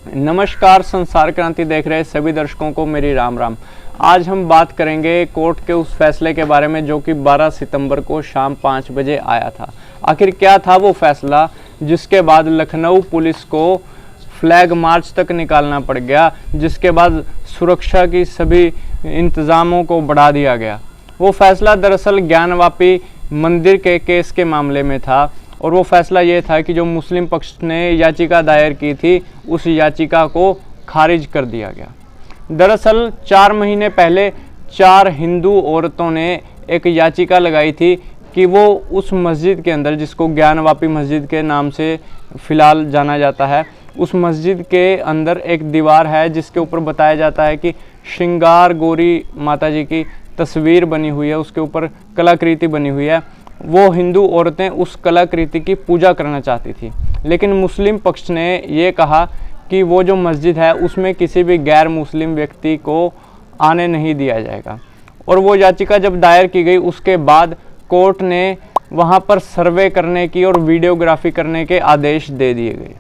नमस्कार, संसार क्रांति देख रहे सभी दर्शकों को मेरी राम राम। आज हम बात करेंगे कोर्ट के उस फैसले के बारे में जो कि 12 सितंबर को शाम 5 बजे आया था। आखिर क्या था वो फैसला जिसके बाद लखनऊ पुलिस को फ्लैग मार्च तक निकालना पड़ गया, जिसके बाद सुरक्षा की सभी इंतज़ामों को बढ़ा दिया गया। वो फैसला दरअसल ज्ञानवापी मंदिर के केस के मामले में था और वो फैसला ये था कि जो मुस्लिम पक्ष ने याचिका दायर की थी उस याचिका को खारिज कर दिया गया। दरअसल 4 महीने पहले 4 हिंदू औरतों ने एक याचिका लगाई थी कि वो उस मस्जिद के अंदर, जिसको ज्ञानवापी मस्जिद के नाम से फ़िलहाल जाना जाता है, उस मस्जिद के अंदर एक दीवार है जिसके ऊपर बताया जाता है कि श्रृंगार गौरी माता जी की तस्वीर बनी हुई है, उसके ऊपर कलाकृति बनी हुई है। वो हिंदू औरतें उस कलाकृति की पूजा करना चाहती थी, लेकिन मुस्लिम पक्ष ने ये कहा कि वो जो मस्जिद है उसमें किसी भी गैर मुस्लिम व्यक्ति को आने नहीं दिया जाएगा। और वो याचिका जब दायर की गई उसके बाद कोर्ट ने वहाँ पर सर्वे करने की और वीडियोग्राफी करने के आदेश दे दिए गए।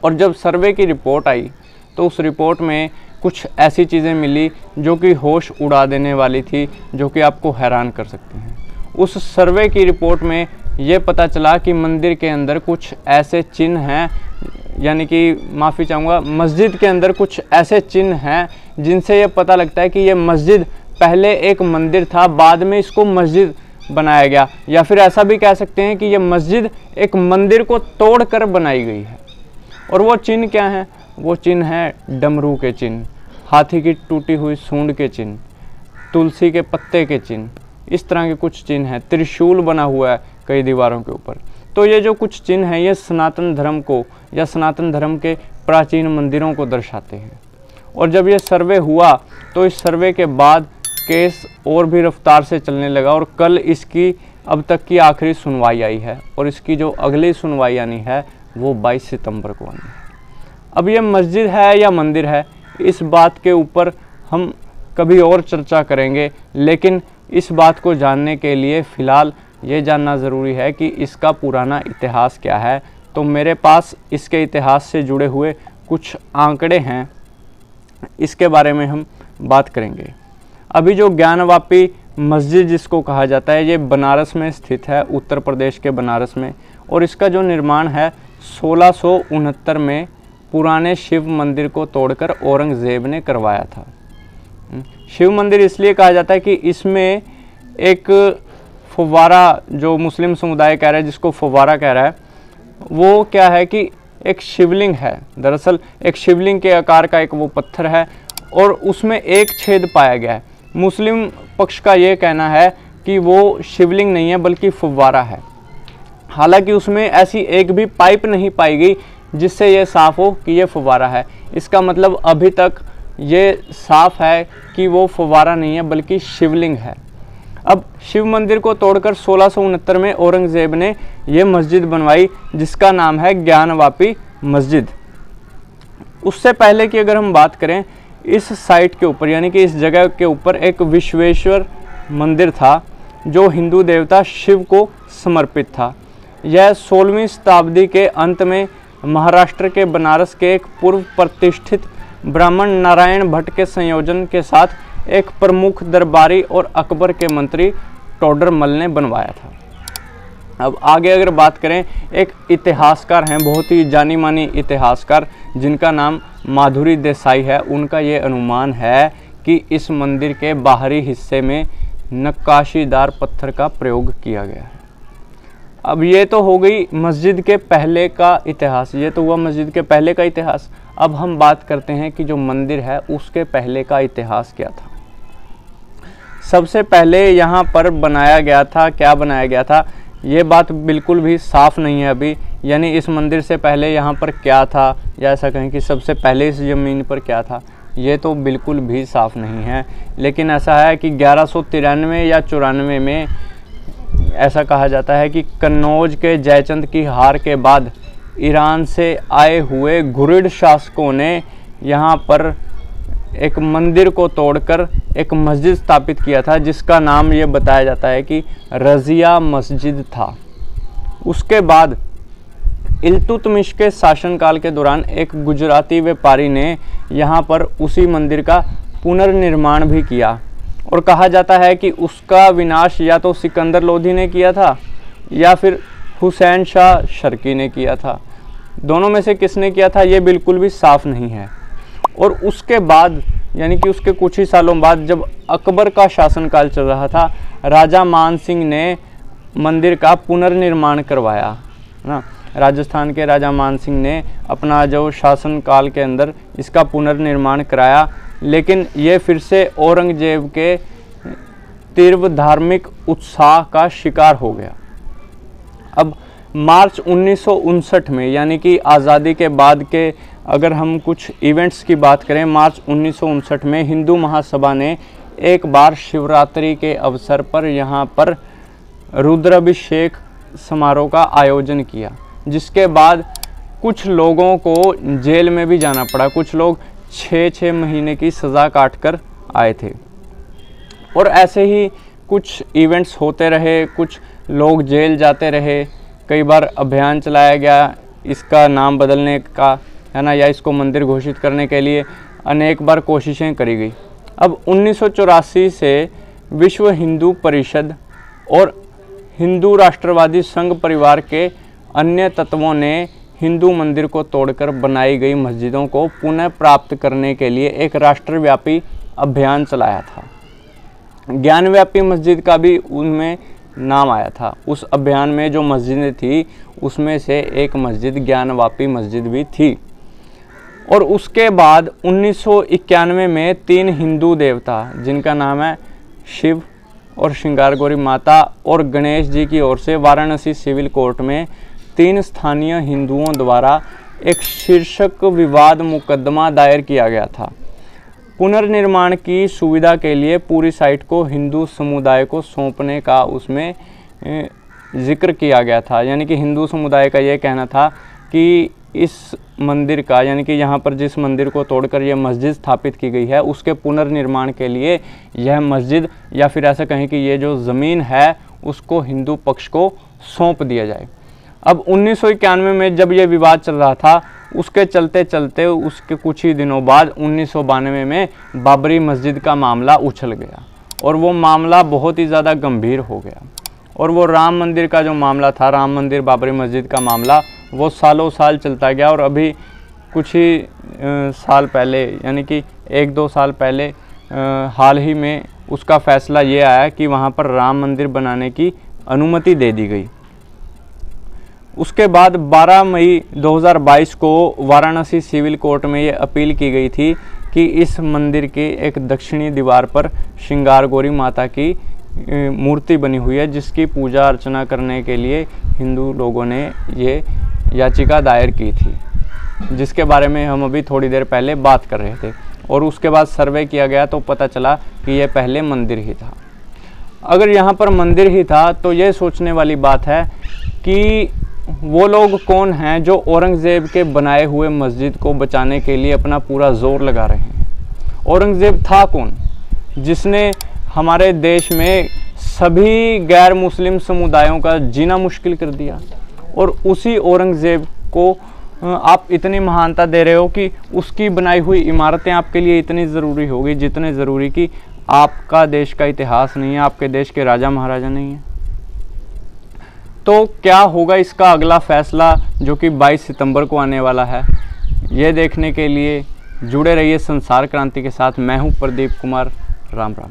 और जब सर्वे की रिपोर्ट आई तो उस रिपोर्ट में कुछ ऐसी चीज़ें मिली जो कि होश उड़ा देने वाली थी, जो कि आपको हैरान कर सकती हैं। उस सर्वे की रिपोर्ट में ये पता चला कि मंदिर के अंदर कुछ ऐसे चिन्ह हैं, यानी कि माफ़ी चाहूँगा, मस्जिद के अंदर कुछ ऐसे चिन्ह हैं जिनसे ये पता लगता है कि ये मस्जिद पहले एक मंदिर था, बाद में इसको मस्जिद बनाया गया। या फिर ऐसा भी कह सकते हैं कि ये मस्जिद एक मंदिर को तोड़कर बनाई गई है। और वो चिन्ह क्या हैं? वो चिन्ह हैं डमरू के चिन्ह, हाथी की टूटी हुई सूंड के चिन्ह, तुलसी के पत्ते के चिन्ह, इस तरह के कुछ चिन्ह हैं। त्रिशूल बना हुआ है कई दीवारों के ऊपर। तो ये जो कुछ चिन्ह हैं ये सनातन धर्म को या सनातन धर्म के प्राचीन मंदिरों को दर्शाते हैं। और जब ये सर्वे हुआ तो इस सर्वे के बाद केस और भी रफ्तार से चलने लगा और कल इसकी अब तक की आखिरी सुनवाई आई है और इसकी जो अगली सुनवाई आनी है वो 22 सितंबर को आनी है। अब ये मस्जिद है या मंदिर है, इस बात के ऊपर हम कभी और चर्चा करेंगे, लेकिन इस बात को जानने के लिए फ़िलहाल ये जानना ज़रूरी है कि इसका पुराना इतिहास क्या है। तो मेरे पास इसके इतिहास से जुड़े हुए कुछ आंकड़े हैं, इसके बारे में हम बात करेंगे। अभी जो ज्ञानवापी मस्जिद जिसको कहा जाता है ये बनारस में स्थित है, उत्तर प्रदेश के बनारस में, और इसका जो निर्माण है 1669 में पुराने शिव मंदिर को तोड़कर औरंगज़ेब ने करवाया था। शिव मंदिर इसलिए कहा जाता है कि इसमें एक फव्वारा, जो मुस्लिम समुदाय कह रहा है जिसको फव्वारा कह रहा है, वो क्या है कि एक शिवलिंग है। दरअसल एक शिवलिंग के आकार का एक वो पत्थर है और उसमें एक छेद पाया गया है। मुस्लिम पक्ष का ये कहना है कि वो शिवलिंग नहीं है बल्कि फव्वारा है। हालांकि उसमें ऐसी एक भी पाइप नहीं पाई गई जिससे ये साफ हो कि ये फव्वारा है। इसका मतलब अभी तक ये साफ है कि वो फव्वारा नहीं है बल्कि शिवलिंग है। अब शिव मंदिर को तोड़कर 1669 में औरंगज़ेब ने ये मस्जिद बनवाई जिसका नाम है ज्ञानवापी मस्जिद। उससे पहले की अगर हम बात करें, इस साइट के ऊपर यानी कि इस जगह के ऊपर एक विश्वेश्वर मंदिर था जो हिंदू देवता शिव को समर्पित था। यह 16वीं शताब्दी के अंत में महाराष्ट्र के बनारस के एक पूर्व प्रतिष्ठित ब्राह्मण नारायण भट्ट के संयोजन के साथ एक प्रमुख दरबारी और अकबर के मंत्री टोडरमल ने बनवाया था। अब आगे अगर बात करें, एक इतिहासकार हैं, बहुत ही जानी मानी इतिहासकार जिनका नाम माधुरी देसाई है। उनका ये अनुमान है कि इस मंदिर के बाहरी हिस्से में नक्काशीदार पत्थर का प्रयोग किया गया है। अब ये तो हो गई मस्जिद के पहले का इतिहास, ये तो हुआ मस्जिद के पहले का इतिहास। अब हम बात करते हैं कि जो मंदिर है उसके पहले का इतिहास क्या था। सबसे पहले यहाँ पर बनाया गया था, क्या बनाया गया था, ये बात बिल्कुल भी साफ नहीं है अभी। यानी इस मंदिर से पहले यहाँ पर क्या था, या ऐसा कहें कि सबसे पहले इस ज़मीन पर क्या था, ये तो बिल्कुल भी साफ नहीं है। लेकिन ऐसा है कि 1193 या 94 में ऐसा कहा जाता है कि कन्नौज के जयचंद की हार के बाद ईरान से आए हुए घुरिड शासकों ने यहाँ पर एक मंदिर को तोड़कर एक मस्जिद स्थापित किया था जिसका नाम ये बताया जाता है कि रज़िया मस्जिद था। उसके बाद इल्तुतमिश के शासनकाल के दौरान एक गुजराती व्यापारी ने यहाँ पर उसी मंदिर का पुनर्निर्माण भी किया और कहा जाता है कि उसका विनाश या तो सिकंदर लोधी ने किया था या फिर हुसैन शाह शर्की ने किया था। दोनों में से किसने किया था ये बिल्कुल भी साफ नहीं है। और उसके बाद यानी कि उसके कुछ ही सालों बाद जब अकबर का शासनकाल चल रहा था, राजा मान सिंह ने मंदिर का पुनर्निर्माण करवाया ना। राजस्थान के राजा मान सिंह ने अपना जो शासनकाल के अंदर इसका पुनर्निर्माण कराया, लेकिन ये फिर से औरंगजेब के तीव्र धार्मिक उत्साह का शिकार हो गया। अब मार्च 1959 में यानी कि आज़ादी के बाद के अगर हम कुछ इवेंट्स की बात करें, मार्च 1959 में हिंदू महासभा ने एक बार शिवरात्रि के अवसर पर यहाँ पर रुद्राभिषेक समारोह का आयोजन किया, जिसके बाद कुछ लोगों को जेल में भी जाना पड़ा। कुछ लोग 6-6 महीने की सज़ा काट कर आए थे। और ऐसे ही कुछ इवेंट्स होते रहे, कुछ लोग जेल जाते रहे। कई बार अभियान चलाया गया इसका नाम बदलने का, है ना, या इसको मंदिर घोषित करने के लिए अनेक बार कोशिशें करी गई। अब 1984 से विश्व हिंदू परिषद और हिंदू राष्ट्रवादी संघ परिवार के अन्य तत्वों ने हिंदू मंदिर को तोड़कर बनाई गई मस्जिदों को पुनः प्राप्त करने के लिए एक राष्ट्रव्यापी अभियान चलाया था। ज्ञानव्यापी मस्जिद का भी उनमें नाम आया था। उस अभियान में जो मस्जिदें थी उसमें से एक मस्जिद ज्ञानव्यापी मस्जिद भी थी। और उसके बाद 1991 में 3 हिंदू देवता जिनका नाम है शिव और श्रृंगारगौरी माता और गणेश जी की ओर से वाराणसी सिविल कोर्ट में 3 स्थानीय हिंदुओं द्वारा एक शीर्षक विवाद मुकदमा दायर किया गया था। पुनर्निर्माण की सुविधा के लिए पूरी साइट को हिंदू समुदाय को सौंपने का उसमें जिक्र किया गया था। यानी कि हिंदू समुदाय का ये कहना था कि इस मंदिर का, यानी कि यहाँ पर जिस मंदिर को तोड़कर यह मस्जिद स्थापित की गई है उसके पुनर्निर्माण के लिए यह मस्जिद या फिर ऐसा कहें कि ये जो ज़मीन है उसको हिंदू पक्ष को सौंप दिया जाए। अब 1991 में जब ये विवाद चल रहा था, उसके चलते चलते उसके कुछ ही दिनों बाद 1992 में बाबरी मस्जिद का मामला उछल गया और वो मामला बहुत ही ज़्यादा गंभीर हो गया। और वो राम मंदिर का जो मामला था, राम मंदिर बाबरी मस्जिद का मामला, वो सालों साल चलता गया और अभी कुछ ही साल पहले यानी कि 1-2 साल पहले हाल ही में उसका फ़ैसला ये आया कि वहाँ पर राम मंदिर बनाने की अनुमति दे दी गई। उसके बाद 12 मई 2022 को वाराणसी सिविल कोर्ट में ये अपील की गई थी कि इस मंदिर के एक दक्षिणी दीवार पर श्रृंगारगौरी माता की मूर्ति बनी हुई है, जिसकी पूजा अर्चना करने के लिए हिंदू लोगों ने ये याचिका दायर की थी, जिसके बारे में हम अभी थोड़ी देर पहले बात कर रहे थे। और उसके बाद सर्वे किया गया तो पता चला कि यह पहले मंदिर ही था। अगर यहाँ पर मंदिर ही था तो ये सोचने वाली बात है कि वो लोग कौन हैं जो औरंगज़ेब के बनाए हुए मस्जिद को बचाने के लिए अपना पूरा जोर लगा रहे हैं। औरंगज़ेब था कौन जिसने हमारे देश में सभी गैर मुस्लिम समुदायों का जीना मुश्किल कर दिया, और उसी औरंगज़ेब को आप इतनी महानता दे रहे हो कि उसकी बनाई हुई इमारतें आपके लिए इतनी ज़रूरी होगी जितने ज़रूरी कि आपका देश का इतिहास नहीं है, आपके देश के राजा महाराजा नहीं है। तो क्या होगा इसका अगला फैसला जो कि 22 सितंबर को आने वाला है, ये देखने के लिए जुड़े रहिए संसार क्रांति के साथ। मैं हूं प्रदीप कुमार। राम राम।